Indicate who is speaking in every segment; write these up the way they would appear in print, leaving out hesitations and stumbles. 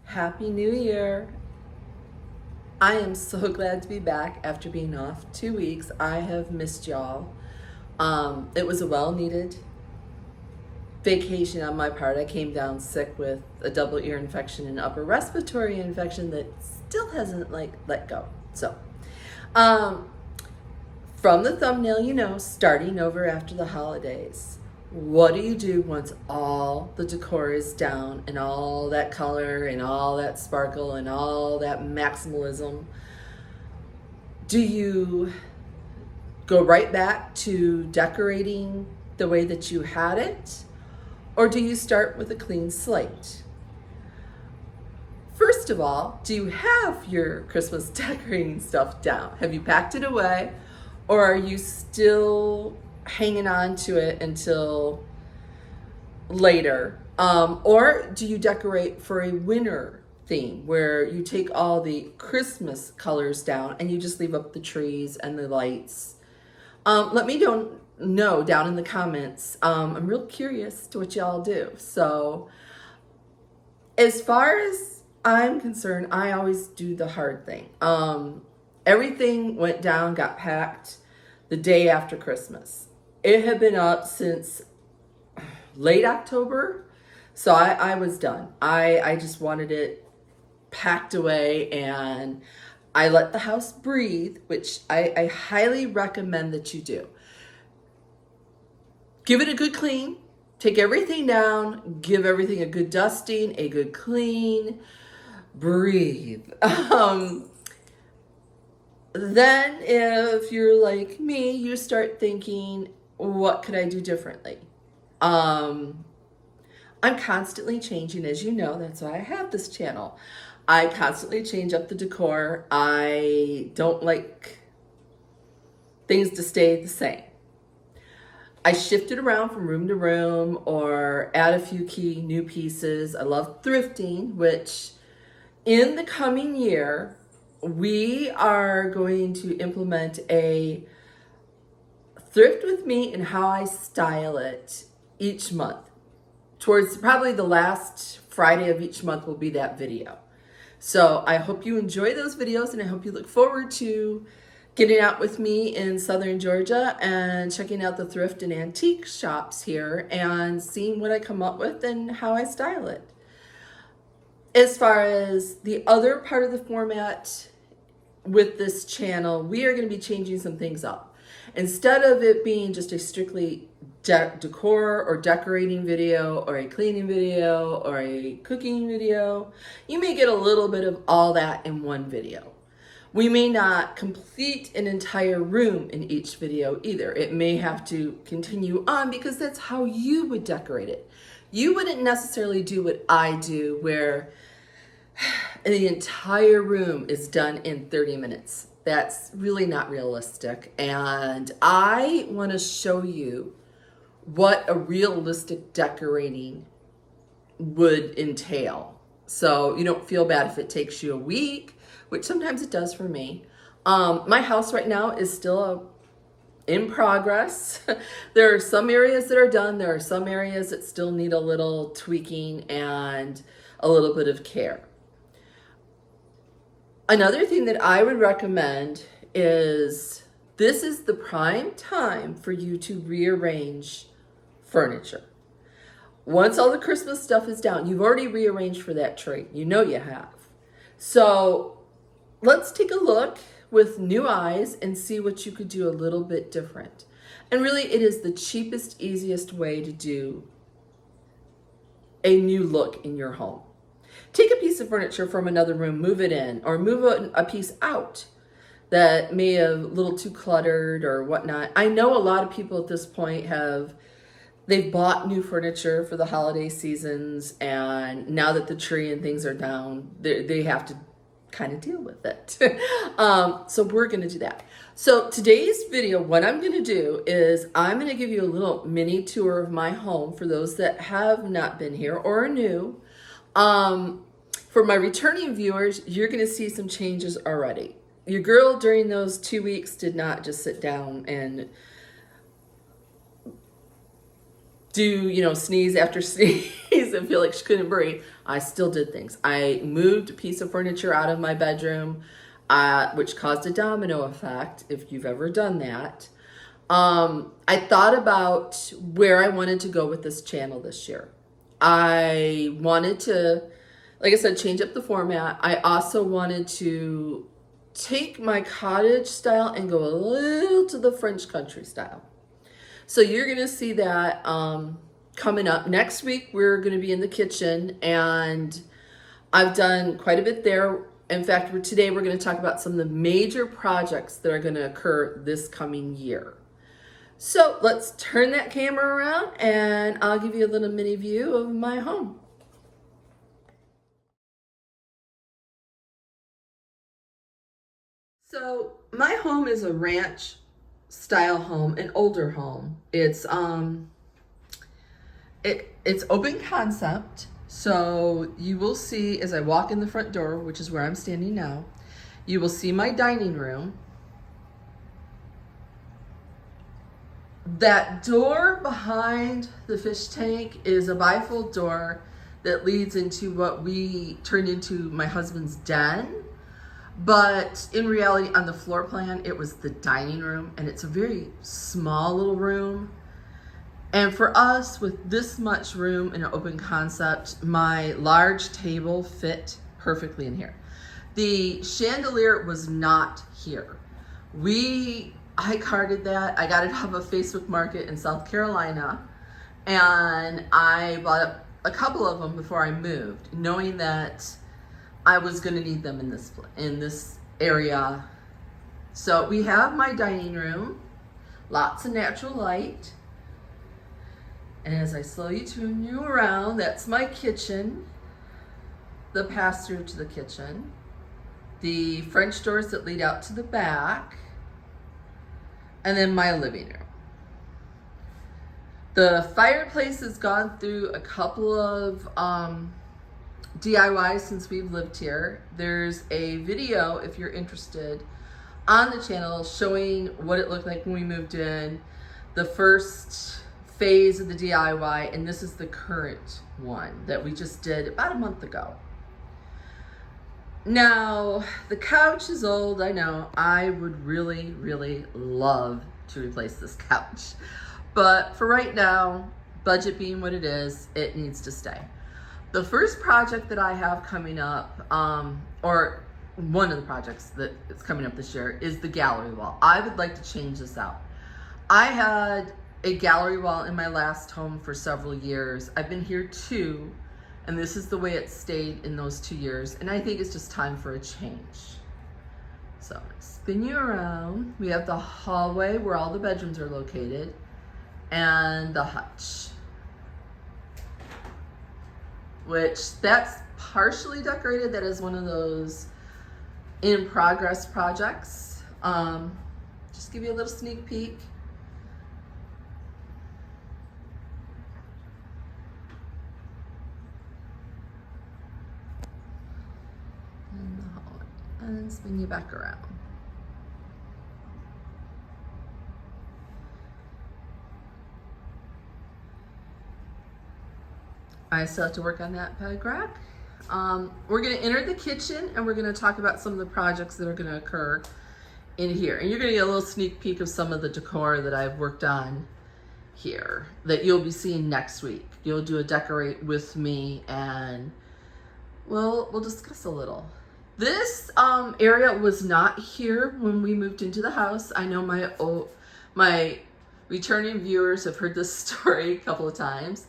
Speaker 1: Happy New Year! I am so glad to be back after being off 2 weeks. I have missed y'all. It was a well-needed vacation on my part. I came down sick with a double ear infection and upper respiratory infection that still hasn't let go. So, from the thumbnail, you know, starting over after the holidays. What do you do once all the decor is down and all that color and all that sparkle and all that maximalism? Do you go right back to decorating the way that you had it? Or do you start with a clean slate? First of all, do you have your Christmas decorating stuff down? Have you packed it away? Or are you still hanging on to it until later? Or do you decorate for a winter theme where you take all the Christmas colors down and you just leave up the trees and the lights? Let me know down in the comments. I'm real curious to what y'all do. So as far as I'm concerned, I always do the hard thing. Everything went down, got packed the day after Christmas. It had been up since late October, so I was done. I just wanted it packed away, and I let the house breathe, which I highly recommend that you do. Give it a good clean, take everything down, give everything a good dusting, a good clean, breathe. Then if you're like me, you start thinking, what could I do differently? I'm constantly changing, as you know, that's why I have this channel. I constantly change up the decor. I don't like things to stay the same. I shift it around from room to room or add a few key new pieces. I love thrifting, which in the coming year, we are going to implement a thrift with me and how I style it each month. Towards probably the last Friday of each month will be that video. So I hope you enjoy those videos, and I hope you look forward to getting out with me in Southern Georgia and checking out the thrift and antique shops here and seeing what I come up with and how I style it. As far as the other part of the format with this channel, we are going to be changing some things up. Instead of it being just a strictly decor or decorating video or a cleaning video or a cooking video, you may get a little bit of all that in one video. We may not complete an entire room in each video either. It may have to continue on because that's how you would decorate it. You wouldn't necessarily do what I do, where the entire room is done in 30 minutes. That's really not realistic. And I want to show you what a realistic decorating would entail. So you don't feel bad if it takes you a week, which sometimes it does for me. My house right now is still in progress. There are some areas that are done. There are some areas that still need a little tweaking and a little bit of care. Another thing that I would recommend is this is the prime time for you to rearrange furniture. Once all the Christmas stuff is down, you've already rearranged for that tree. You know you have. So let's take a look with new eyes and see what you could do a little bit different. And really, it is the cheapest, easiest way to do a new look in your home. Take a piece of furniture from another room, move it in, or move a piece out that may have a little too cluttered or whatnot. I know a lot of people at this point they've bought new furniture for the holiday seasons, and now that the tree and things are down, they have to kind of deal with it. So we're going to do that. So today's video, what I'm going to do is I'm going to give you a little mini tour of my home for those that have not been here or are new. For my returning viewers, you're going to see some changes already. Your girl during those 2 weeks did not just sit down and do, you know, sneeze after sneeze and feel like she couldn't breathe, I still did things. I moved a piece of furniture out of my bedroom, which caused a domino effect, if you've ever done that. I thought about where I wanted to go with this channel this year. I wanted to, like I said, change up the format. I also wanted to take my cottage style and go a little to the French country style. So you're going to see that coming up. Next week, we're going to be in the kitchen, and I've done quite a bit there. In fact, today we're going to talk about some of the major projects that are going to occur this coming year. So let's turn that camera around and I'll give you a little mini view of my home. So my home is a ranch style home, an older home. It's open concept. So you will see as I walk in the front door, which is where I'm standing now, you will see my dining room. That door behind the fish tank is a bifold door that leads into what we turned into my husband's den. But in reality, on the floor plan, it was the dining room, and it's a very small little room. And for us, with this much room in an open concept, my large table fit perfectly in here. The chandelier was not here. I carded that. I got it off of Facebook Market in South Carolina, and I bought a couple of them before I moved, knowing that I was going to need them in this area. So we have my dining room, lots of natural light. And as I slowly turn you around, that's my kitchen, the pass-through to the kitchen, the French doors that lead out to the back, and then my living room. The fireplace has gone through a couple of DIYs since we've lived here. There's a video, if you're interested, on the channel showing what it looked like when we moved in, the first phase of the DIY, and this is the current one that we just did about a month ago. Now, the couch is old, I know. I would really, really love to replace this couch. But for right now, budget being what it is, it needs to stay. The first project that I have coming up, or one of the projects that is coming up this year, is the gallery wall. I would like to change this out. I had a gallery wall in my last home for several years. I've been here 2, and this is the way it stayed in those 2 years, and I think it's just time for a change. So spin you around. We have the hallway where all the bedrooms are located, and the hutch, which that's partially decorated. That is one of those in progress projects. Just give you a little sneak peek. And then spin you back around. I still have to work on that peg rack. We're going to enter the kitchen, and we're going to talk about some of the projects that are going to occur in here. And you're going to get a little sneak peek of some of the decor that I've worked on here that you'll be seeing next week. You'll do a decorate with me, and we'll discuss a little. This area was not here when we moved into the house. I know my returning viewers have heard this story a couple of times.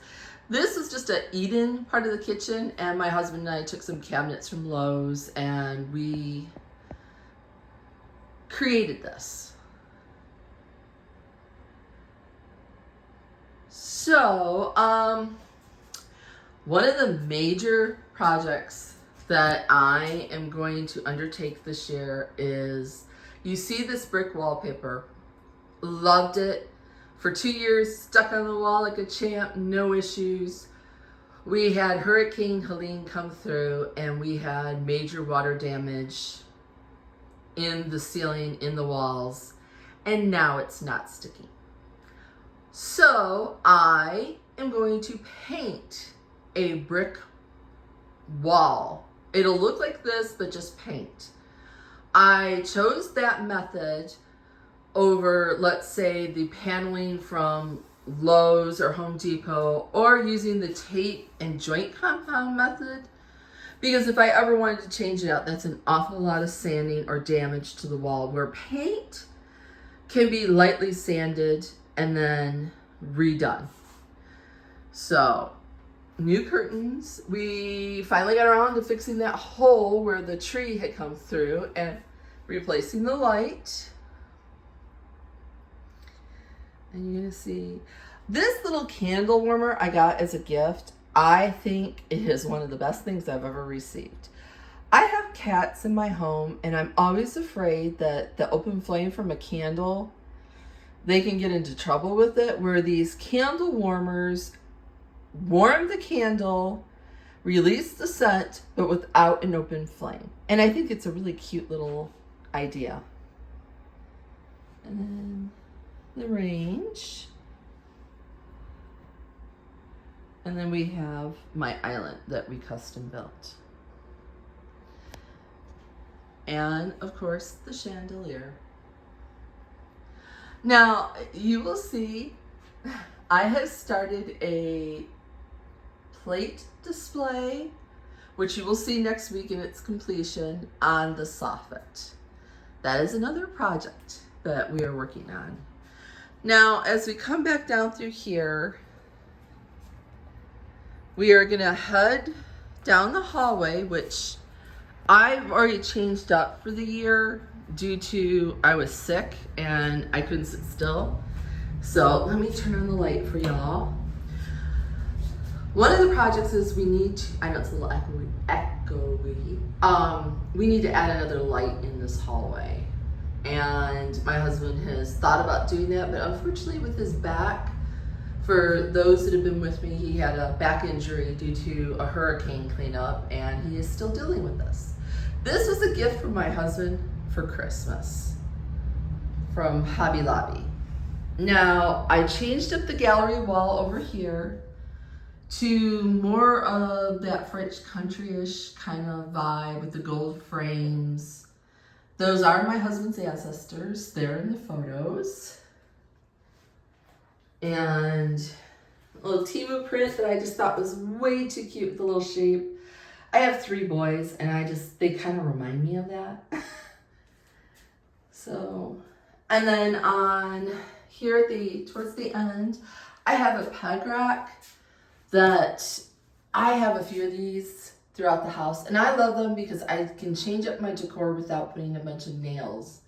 Speaker 1: This was just an eat-in part of the kitchen, and my husband and I took some cabinets from Lowe's, and we created this. So, one of the major projects that I am going to undertake this year is, you see this brick wallpaper. Loved it. For 2 years, stuck on the wall like a champ, no issues. We had Hurricane Helene come through, and we had major water damage in the ceiling, in the walls, and now it's not sticking. So I am going to paint a brick wall. It'll look like this, but just paint. I chose that method over, let's say, the paneling from Lowe's or Home Depot, or using the tape and joint compound method, because if I ever wanted to change it out, that's an awful lot of sanding or damage to the wall, where paint can be lightly sanded and then redone. So, new curtains. We finally got around to fixing that hole where the tree had come through and replacing the light. And you're gonna see this little candle warmer I got as a gift. I think it is one of the best things I've ever received. I have cats in my home, and I'm always afraid that the open flame from a candle, they can get into trouble with it, where these candle warmers warm the candle, release the scent, but without an open flame. And I think it's a really cute little idea. And then the range. And then we have my island that we custom built. And of course, the chandelier. Now, you will see I have started a plate display, which you will see next week in its completion, on the soffit. That is another project that we are working on. Now, as we come back down through here, we are gonna head down the hallway, which I've already changed up for the year due to I was sick and I couldn't sit still. So let me turn on the light for y'all. One of the projects is we need to, I know it's a little echoey, we need to add another light in this hallway. And my husband has thought about doing that, but unfortunately with his back, for those that have been with me, he had a back injury due to a hurricane cleanup, and he is still dealing with this. This was a gift from my husband for Christmas from Hobby Lobby. Now, I changed up the gallery wall over here to more of that French country-ish kind of vibe with the gold frames. Those are my husband's ancestors. They're in the photos. And a little Timu print that I just thought was way too cute with the little shape. I have 3 boys, and they kind of remind me of that. So, and then on here towards the end, I have a peg rack that I have a few of these throughout the house, and I love them because I can change up my decor without putting a bunch of nails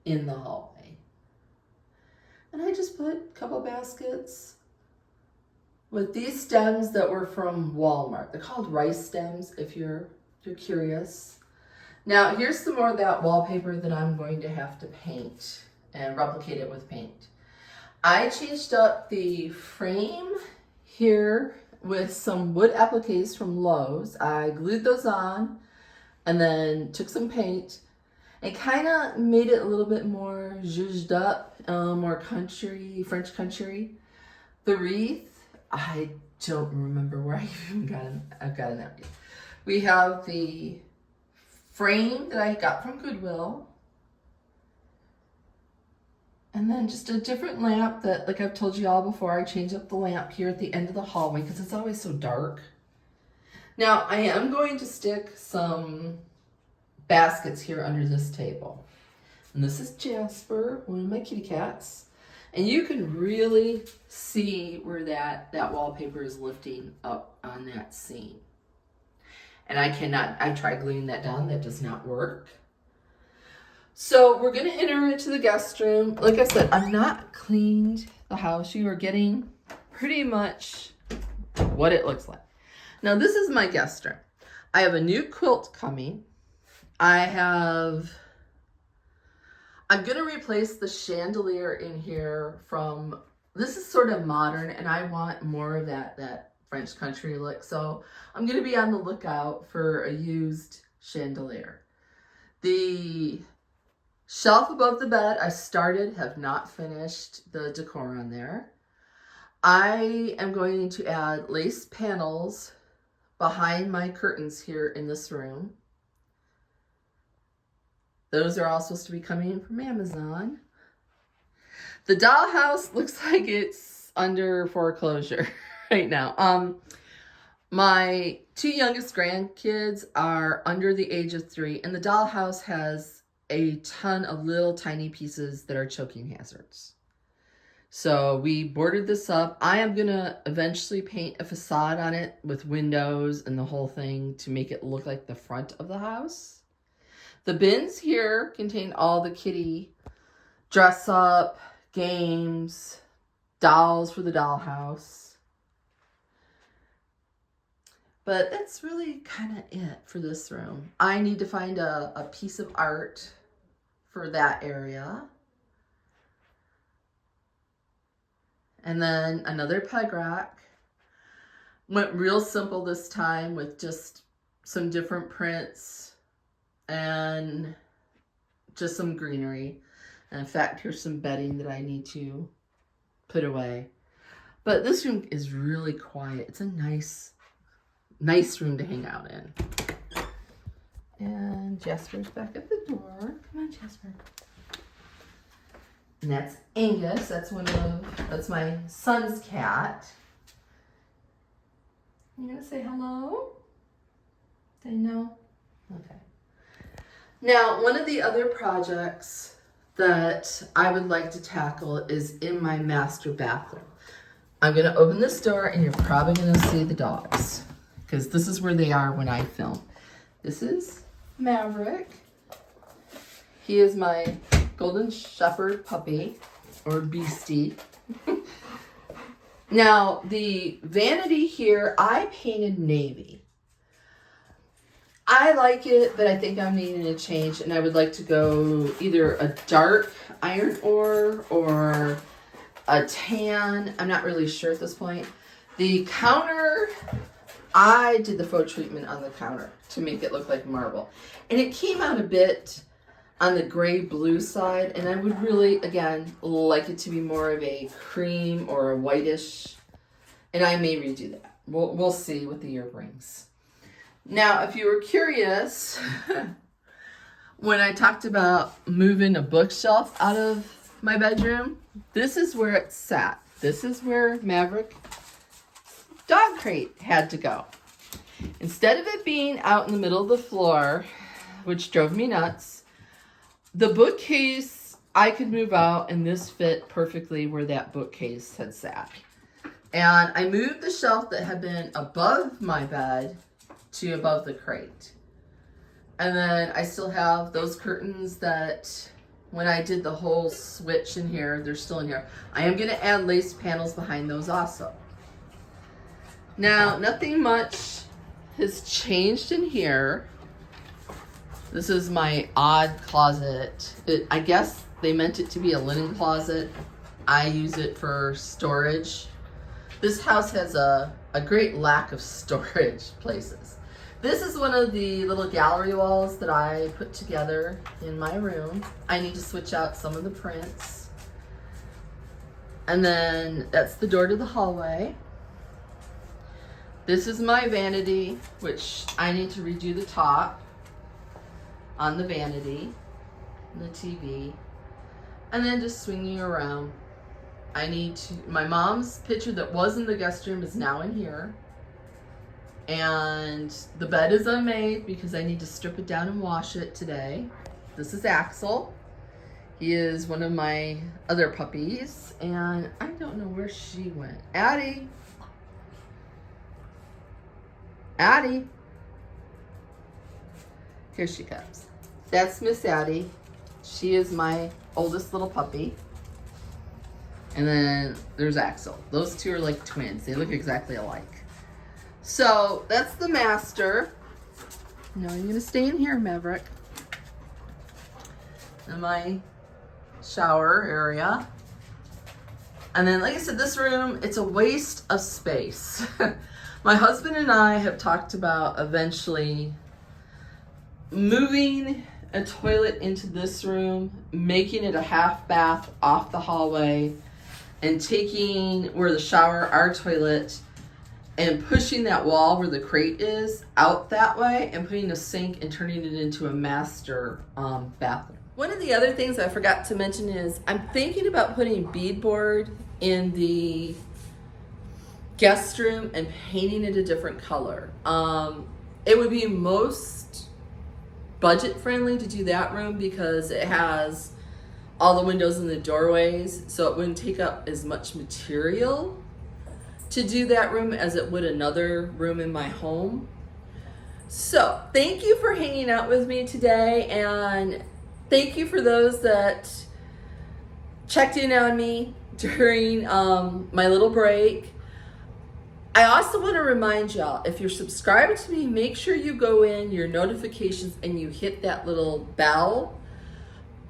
Speaker 1: in the hallway. And I just put a couple baskets with these stems that were from Walmart. They're called rice stems, if you're curious. Now, here's some more of that wallpaper that I'm going to have to paint and replicate it with paint. I changed up the frame here with some wood appliques from Lowe's. I glued those on and then took some paint and kind of made it a little bit more zhuzhed up, more country, French country. The wreath, I don't remember where I even got it. I've got it out. We have the frame that I got from Goodwill. And then just a different lamp that, like I've told you all before, I change up the lamp here at the end of the hallway because it's always so dark. Now, I am going to stick some baskets here under this table. And this is Jasper, one of my kitty cats. And you can really see where that wallpaper is lifting up on that seam. And I tried gluing that down, that does not work. So we're gonna enter into the guest room. Like I said, I've not cleaned the house. You are getting pretty much what it looks like. Now this is my guest room. I have a new quilt coming. I'm gonna replace the chandelier in here this is sort of modern, and I want more of that French country look. So I'm gonna be on the lookout for a used chandelier. The shelf above the bed, I started, have not finished the decor on there. I am going to add lace panels behind my curtains here in this room. Those are all supposed to be coming from Amazon. The dollhouse looks like it's under foreclosure right now. My two youngest grandkids are under the age of 3, and the dollhouse has a ton of little tiny pieces that are choking hazards. So we boarded this up. I am gonna eventually paint a facade on it with windows and the whole thing to make it look like the front of the house. The bins here contain all the kitty dress up, games, dolls for the dollhouse. But that's really kind of it for this room. I need to find a piece of art for that area. And then another peg rack. Went real simple this time with just some different prints and just some greenery. And in fact, here's some bedding that I need to put away. But this room is really quiet. It's a nice room to hang out in. And Jasper's back at the door. Come on, Jasper. And that's Angus. That's my son's cat. You gonna say hello? Say no? Okay. Now, one of the other projects that I would like to tackle is in my master bathroom. I'm gonna open this door and you're probably gonna see the dogs because this is where they are when I film. This is Maverick. He is my golden shepherd puppy, or beastie. Now, the vanity here, I painted navy. I like it, but I think I'm needing a change, and I would like to go either a dark iron ore or a tan. I'm not really sure at this point. The counter, I did the faux treatment on the counter to make it look like marble. And it came out a bit on the gray blue side, and I would really, again, like it to be more of a cream or a whitish, and I may redo that. We'll see what the year brings. Now, if you were curious, when I talked about moving a bookshelf out of my bedroom, this is where it sat. This is where Maverick dog crate had to go. Instead of it being out in the middle of the floor, which drove me nuts, the bookcase I could move out, and this fit perfectly where that bookcase had sat. And I moved the shelf that had been above my bed to above the crate. And then I still have those curtains that when I did the whole switch in here, they're still in here. I am gonna add lace panels behind those also. Now, nothing much has changed in here. This is my odd closet. I guess they meant it to be a linen closet. I use it for storage. This house has a great lack of storage places. This is one of the little gallery walls that I put together in my room. I need to switch out some of the prints. And then that's the door to the hallway. This is my vanity, which I need to redo the top on the vanity, and the TV, and then just swinging around. I need to, my mom's picture that was in the guest room is now in here. And the bed is unmade because I need to strip it down and wash it today. This is Axel. He is one of my other puppies, and I don't know where she went. Addie. Addie. Here she comes. That's Miss Addie. She is my oldest little puppy. And then there's Axel. Those two are like twins. They look exactly alike. So that's the master. Now you're gonna stay in here, Maverick. In my shower area. And then, like I said, this room, it's a waste of space. My husband and I have talked about eventually moving a toilet into this room, making it a half bath off the hallway, and taking where the shower, our toilet, and pushing that wall where the crate is out that way and putting a sink and turning it into a master bathroom. One of the other things I forgot to mention is I'm thinking about putting beadboard in the guest room and painting it a different color. It would be most budget friendly to do that room because it has all the windows and the doorways, so it wouldn't take up as much material to do that room as it would another room in my home. So thank you for hanging out with me today, and thank you for those that checked in on me during my little break. I also want to remind y'all, if you're subscribed to me, make sure you go in your notifications and you hit that little bell,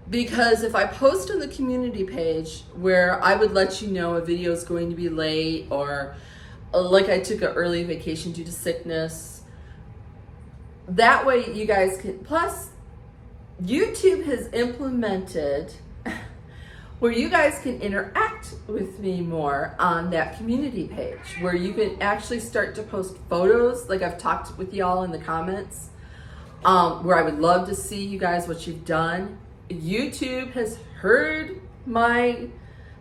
Speaker 1: because if I post on the community page where I would let you know a video is going to be late, or like I took an early vacation due to sickness, that way you guys can, plus YouTube has implemented where you guys can interact with me more on that community page, where you can actually start to post photos, like I've talked with y'all in the comments, where I would love to see you guys, what you've done. YouTube has heard my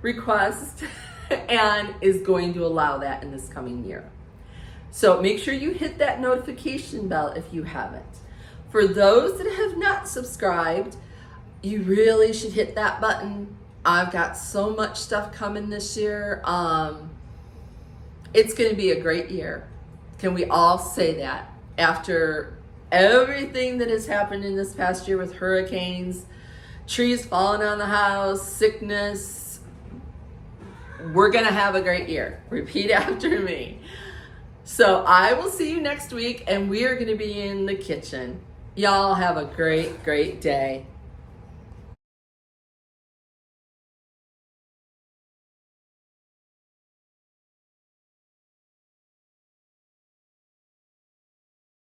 Speaker 1: request and is going to allow that in this coming year. So make sure you hit that notification bell if you haven't. For those that have not subscribed, you really should hit that button. I've got so much stuff coming this year. It's going to be a great year. Can we all say that? After everything that has happened in this past year with hurricanes, trees falling on the house, sickness, we're going to have a great year. Repeat after me. So I will see you next week, and we are going to be in the kitchen. Y'all have a great, great day.